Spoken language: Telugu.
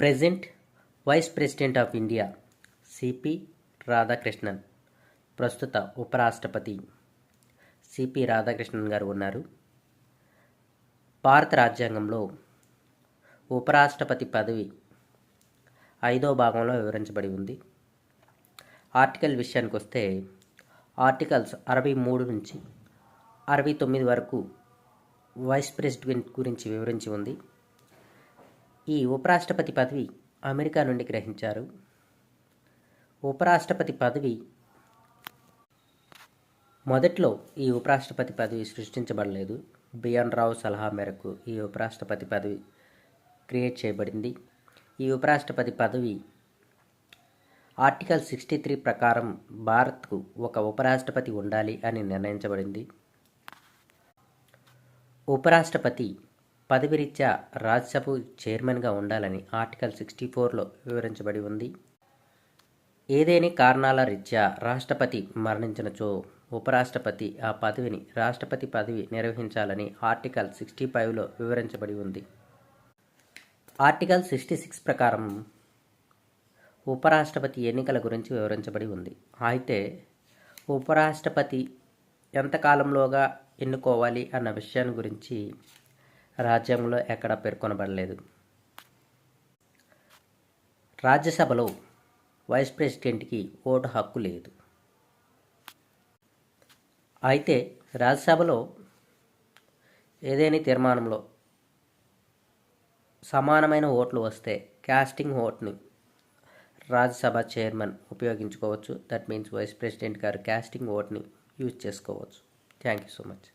Present vice president of India C P Radhakrishnan, ప్రస్తుత ఉపరాష్ట్రపతి సిపి రాధాకృష్ణన్ గారు ఉన్నారు. భారత రాజ్యాంగంలో ఉపరాష్ట్రపతి పదవి 5వ భాగంలో వివరించబడి ఉంది. ఆర్టికల్ విషయానికి వస్తే ఆర్టికల్స్ 63 నుంచి 69 వరకు వైస్ ప్రెసిడెంట్ గురించి వివరించి ఉంది. ఈ ఉపరాష్ట్రపతి పదవి అమెరికా నుండి గ్రహించారు. ఉపరాష్ట్రపతి పదవి మొదట్లో ఈ ఉపరాష్ట్రపతి పదవి సృష్టించబడలేదు. బిఎన్ రావు సలహా మేరకు ఈ ఉపరాష్ట్రపతి పదవి క్రియేట్ చేయబడింది. ఈ ఉపరాష్ట్రపతి పదవి ఆర్టికల్ 63 ప్రకారం భారత్కు ఒక ఉపరాష్ట్రపతి ఉండాలి అని నిర్ణయించబడింది. ఉపరాష్ట్రపతి పదవి రీత్యా రాజ్యసభ చైర్మన్గా ఉండాలని ఆర్టికల్ 64లో వివరించబడి ఉంది. ఏదేని కారణాల రీత్యా రాష్ట్రపతి మరణించినచో ఉపరాష్ట్రపతి ఆ పదవిని రాష్ట్రపతి పదవి నిర్వహించాలని ఆర్టికల్ 65లో వివరించబడి ఉంది. ఆర్టికల్ 66 ప్రకారం ఉపరాష్ట్రపతి ఎన్నికల గురించి వివరించబడి ఉంది. అయితే ఉపరాష్ట్రపతి ఎంతకాలంలోగా ఎన్నుకోవాలి అన్న విషయాన్ని గురించి రాజ్యాంగంలో ఎక్కడా పేర్కొనబడలేదు. రాజ్యసభలో వైస్ ప్రెసిడెంట్కి ఓటు హక్కు లేదు. అయితే రాజ్యసభలో ఏదైనా తీర్మానంలో సమానమైన ఓట్లు వస్తే కాస్టింగ్ ఓట్ని రాజ్యసభ చైర్మన్ ఉపయోగించుకోవచ్చు. దట్ మీన్స్ వైస్ ప్రెసిడెంట్ గారు కాస్టింగ్ ఓట్ని యూజ్ చేసుకోవచ్చు. Thank you so much.